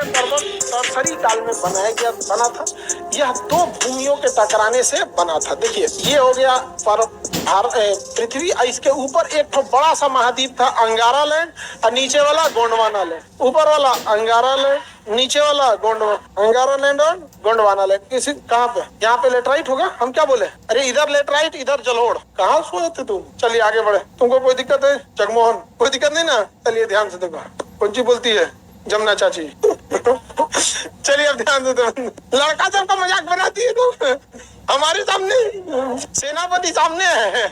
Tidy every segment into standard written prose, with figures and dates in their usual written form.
हिमालय पर्वत सरसरी काल में बना था। यह दो भूमियों के टकराने से बना था। देखिए ये हो गया पृथ्वी, इसके ऊपर एक तो बड़ा सा महाद्वीप था अंगारा लैंड, और नीचे वाला गोंडवाना लैंड। ऊपर वाला अंगारा लैंड, नीचे वाला अंगारा लैंड और गोंडवाना लैंड। किसी कहाँ पे, यहाँ पे लेटराइट होगा। हम क्या बोले, अरे इधर लेटराइट इधर जलोढ़। कहाँ सोए थे तुम? चलिए आगे बढ़े। तुमको कोई दिक्कत है जगमोहन? कोई दिक्कत नहीं ना? चलिए ध्यान से देखो, कौन सी बोलती है जमुना चाची। चलिए अब ध्यान से देखो। लड़का सबका मजाक बनाती है तुम हमारे सामने, सेनापति सामने है।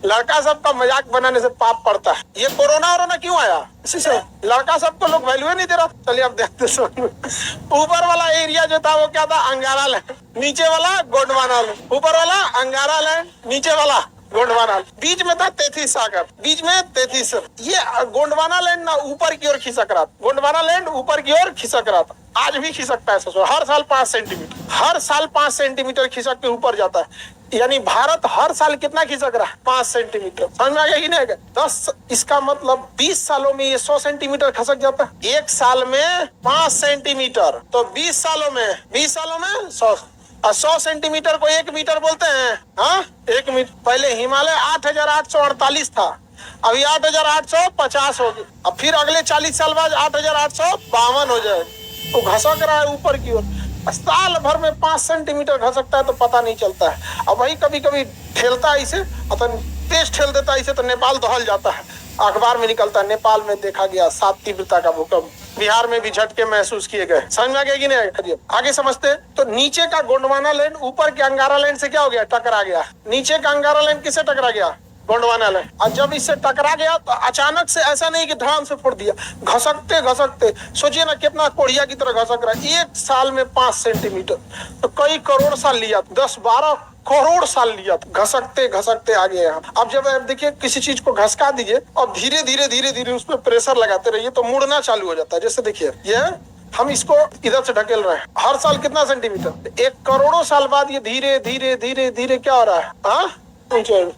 लड़का सबका मजाक बनाने से पाप पड़ता है। ये कोरोना क्यों आया? इसी से लड़का सबको लोग वैल्यू नहीं दे रहा। चलिए अब देखते सुन। ऊपर वाला एरिया जो था वो क्या था? अंगारा लैंड। नीचे वाला गोंडवाना लैंड। ऊपर वाला अंगारा लैंड, नीचे वाला गोंडवाना। बीच में था तैतीस सागर, बीच में 33। ये गोंडवाना लैंड ना ऊपर की ओर खिसक रहा था। गोंडवाना लैंड ऊपर की ओर खिसक रहा था। आज भी खिसकता है सोचो, हर साल 5 सेंटीमीटर, हर साल 5 सेंटीमीटर खिसक के ऊपर जाता है। यानी भारत हर साल कितना खिसक रहा है? 5 सेंटीमीटर। समझ में आ गया कि नहीं? 10, इसका मतलब 20 सालों में ये 100 सेंटीमीटर खिसक जाता है। एक साल में 5 सेंटीमीटर, तो 20 सालों में 100। और 100 सेंटीमीटर को 1 मीटर बोलते हैं। हाँ, 1 मीटर। पहले हिमालय 8,848 था, अभी 8,850 हो गया। अब फिर अगले 40 साल बाद 8,852 हो जाए। तो घसक रहा है ऊपर की ओर। साल भर में 5 सेंटीमीटर घसकता है तो पता नहीं चलता है। अब वही कभी कभी ठेलता है इसे, तेज ठेल देता है इसे तो नेपाल दहल जाता है। अखबार में निकलता है, नेपाल में देखा गया 7 तीव्रता का भूकंप। बिहार में भी झटके महसूस किए गए। समझ में आ गया कि नहीं? आगे समझते हैं। तो नीचे का गोंडवाना लैंड ऊपर के अंगारा लैंड से क्या हो गया? टकरा गया। नीचे का अंगारा लैंड किससे टकरा गया? गोंडवाना लैंड। और जब इससे टकरा गया तो अचानक से ऐसा नहीं कि धड़ाम से फोड़ दिया, घसकते घसकते सोचिए ना कितना कोढ़िया की तरह घसक रहा है। एक साल में 5 सेंटीमीटर, तो कई करोड़ साल लिया, 10-12 करोड़ साल लिया घसकते घसकते आ गए यहाँ। अब जब आप देखिए किसी चीज को घसका दीजिए और धीरे धीरे उस पर प्रेशर लगाते रहिए तो मुड़ना चालू हो जाता है। जैसे देखिए ये हम इसको इधर से ढकेल रहे हैं, हर साल कितना सेंटीमीटर? 1 करोड़ों साल बाद ये धीरे क्या हो रहा है? हाँ,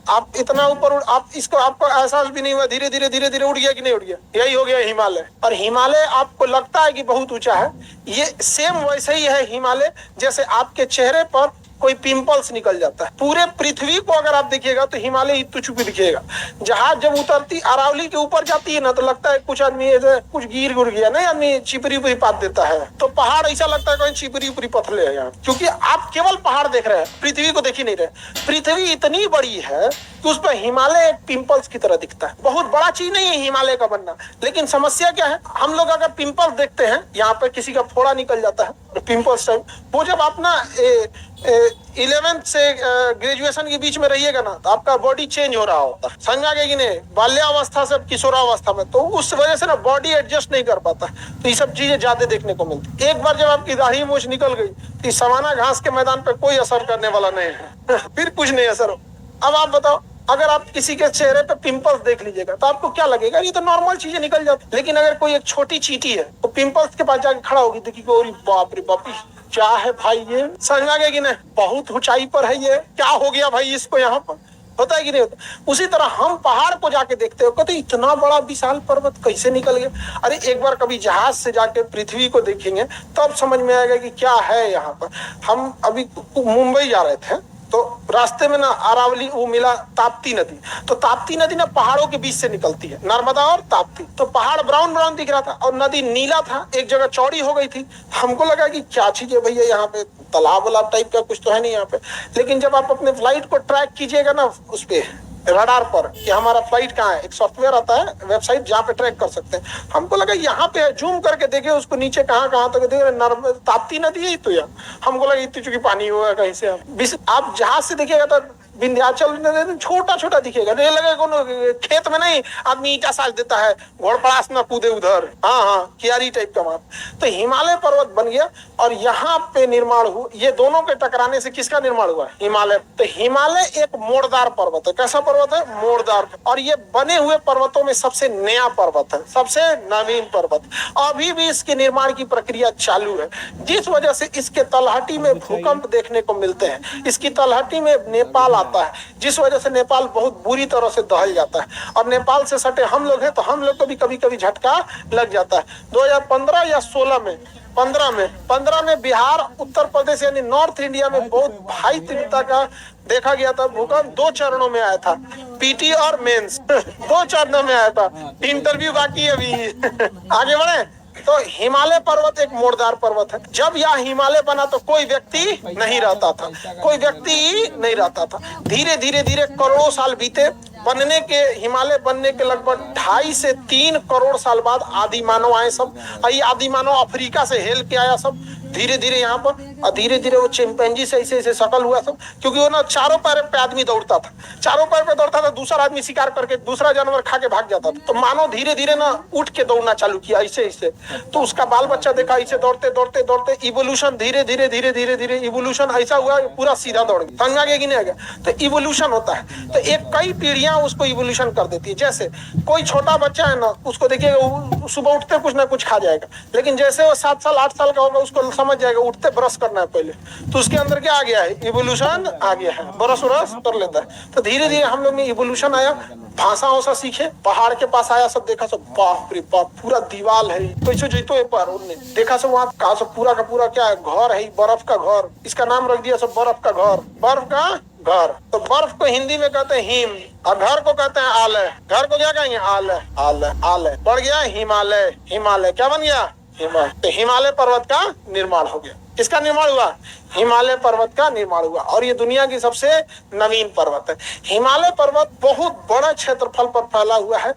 आप इतना ऊपर आप इसको आपको एहसास भी नहीं हुआ, धीरे धीरे उड़ गया कि नहीं उड़ गया? यही हो गया हिमालय। और हिमालय आपको लगता है कि बहुत ऊंचा है, ये सेम वैसे ही है हिमालय जैसे आपके चेहरे पर कोई पिंपल्स निकल जाता है। पूरे पृथ्वी को अगर आप देखिएगा तो हिमालय इतनी चुकी दिखेगा। जहाज जब उतरती अरावली के ऊपर जाती है ना तो लगता है कुछ आदमी कुछ गिर गया, नहीं आदमी चिपरी उपरी पात देता है, तो पहाड़ ऐसा लगता है कोई चिपरी उपरी पथले है यहाँ। क्योंकि आप केवल पहाड़ देख रहे हैं, पृथ्वी को देख ही नहीं रहे। पृथ्वी इतनी बड़ी है कि उस पर हिमालय एक पिंपल्स की तरह दिखता है। बहुत बड़ा चीज नहीं है हिमालय का बनना, लेकिन समस्या क्या है? हम लोग अगर पिंपल्स देखते हैं, यहाँ पे किसी का फोड़ा निकल जाता है पिंपल्स टाइप, वो जब अपना 11th से ग्रेजुएशन के बीच में रहिएगा ना तो आपका बॉडी चेंज हो रहा होता है। समझ आ गया कि नहीं? बाल्यावस्था से किशोरावस्था में, तो उस वजह से ना बॉडी एडजस्ट नहीं कर पाता, तो ये सब चीजें ज्यादा देखने को मिलती। एक बार जब आपकी दाढ़ी मूछ निकल गई तो सवाना घास के मैदान पे कोई असर करने वाला नहीं है। फिर कुछ नहीं असर हो। अब आप बताओ, अगर आप किसी के चेहरे पे पिंपल्स देख लीजिएगा तो आपको क्या लगेगा? ये तो नॉर्मल चीजें निकल जाती। लेकिन अगर कोई एक छोटी चींटी है तो पिंपल्स के पास जाके खड़ा होगी, देखिए बाप रे बाप, क्या है भाई ये? समझ आ गया कि नहीं? बहुत ऊंचाई पर है ये, क्या हो गया भाई इसको? यहाँ पर होता है कि नहीं होता? उसी तरह हम पहाड़ को जाके देखते हो, कहते इतना बड़ा विशाल पर्वत कैसे निकल गया? अरे एक बार कभी जहाज से जाके पृथ्वी को देखेंगे तब समझ में आएगा कि क्या है यहाँ पर। हम अभी मुंबई जा रहे थे तो रास्ते में ना अरावली वो मिला ताप्ती नदी, तो ताप्ती नदी ना पहाड़ों के बीच से निकलती है, नर्मदा और ताप्ती। तो पहाड़ ब्राउन दिख रहा था और नदी नीला था, एक जगह चौड़ी हो गई थी। हमको लगा कि क्या चीज है भैया, यहाँ पे तालाब वालाब टाइप का कुछ तो है नहीं यहाँ पे। लेकिन जब आप अपने फ्लाइट को ट्रैक कीजिएगा ना उस पे रडार पर कि हमारा फ्लाइट कहाँ है, एक सॉफ्टवेयर आता है वेबसाइट जहाँ पे ट्रैक कर सकते हैं। हमको लगा यहाँ पे जूम करके देखे उसको नीचे कहाँ तक देखे, ताप्ती नदी है तो यहाँ। हमको लगा इतनी चुकी पानी होगा कहीं से। आप जहाज से देखिएगा तो विंध्याचल छोटा दिखेगा, नहीं लगेगा कोनो खेत में नहीं आदमी ईटा साज देता है, घोड़पड़ास ना कूदे उधर। हाँ, कियारी टाइप का माप। तो हिमालय पर्वत बन गया और यहाँ पे निर्माण हुआ। ये दोनों के टकराने से किसका निर्माण हुआ? हिमालय। तो हिमालय एक मोड़दार पर्वत है। कैसा पर्वत है? मोड़दार। और ये बने हुए पर्वतों में सबसे नया पर्वत है, सबसे नवीन पर्वत। अभी भी इसके निर्माण की प्रक्रिया चालू है, जिस वजह से इसके तलहटी में भूकंप देखने को मिलते हैं। इसकी तलहटी में नेपाल बढ़ता है, जिस वजह से नेपाल बहुत बुरी तरह से दहल जाता है। और नेपाल से सटे हम लोग हैं तो हम लोग को भी कभी कभी झटका लग जाता है। 2015 या 16 में 15 में बिहार, उत्तर प्रदेश यानी नॉर्थ इंडिया में बहुत भारी तीव्रता का देखा गया था भूकंप। 2 चरणों में आया था, पीटी और मेंस 2 चरणों में आया था। इंटरव्यू बाकी है अभी। आगे बढ़े तो हिमालय पर्वत एक मोड़दार पर्वत है। जब यह हिमालय बना तो कोई व्यक्ति नहीं रहता था, कोई व्यक्ति नहीं रहता था। धीरे धीरे धीरे करोड़ों साल बीते। बनने के, हिमालय बनने के लगभग 2.5 से 3 करोड़ साल बाद आदि मानव आए सब। ये आदि मानव अफ्रीका से हेल के आया सब धीरे धीरे यहाँ पर। और धीरे धीरे वो चिंपैंजी से ऐसे ऐसे शकल हुआ सब, क्योंकि वो ना चारों पैर पे आदमी दौड़ता था, चारों पैर पे दौड़ता था। दूसरा आदमी शिकार करके दूसरा जानवर खा के भाग जाता था। तो मानव धीरे धीरे ना उठ के दौड़ना चालू किया ऐसे ऐसे। तो उसका बाल बच्चा देखा ऐसे दौड़ते दौड़ते दौड़ते इवोल्यूशन धीरे धीरे धीरे धीरे धीरे इवोल्यूशन ऐसा हुआ पूरा सीधा दौड़ गया, तंग आगे गिने गया। तो इवोल्यूशन होता है तो एक कई पीढ़ियां उसको इवोल्यूशन कर देती है। जैसे कोई छोटा बच्चा है ना, उसको देखिए सुबह उठते कुछ ना कुछ खा जाएगा, लेकिन जैसे वो 7 साल 8 साल का होगा उसको समझ जाएगा उठते ब्रश करना है पहले, तो उसके अंदर क्या आ गया है, इवोल्यूशन आ गया है, ब्रश व्रश कर लेता है। तो धीरे धीरे हम लोग में इवोल्यूशन आया, भाषा वसा सीखे, पहाड़ के पास आया, सब देखा सब बाप रे बाप पूरा दीवाल है, तो ऐसे जैतो एक बार उन्होंने देखा सब वहाँ कहा सब पूरा का पूरा क्या है, घर है, बर्फ का घर, इसका नाम रख दिया सब बर्फ का घर, बर्फ का घर। तो बर्फ को हिंदी में कहते हैं हिम, और घर को कहते हैं आलय। घर को क्या कहेंगे, आलय, आलय, आलय। बढ़ गया हिमालय, हिमालय क्या बन गया, हिमालय। तो हिमालय पर्वत का निर्माण हो गया। किसका निर्माण हुआ, हिमालय पर्वत का निर्माण हुआ। और ये दुनिया की सबसे नवीन पर्वत है। हिमालय पर्वत बहुत बड़ा क्षेत्रफल पर फैला हुआ है।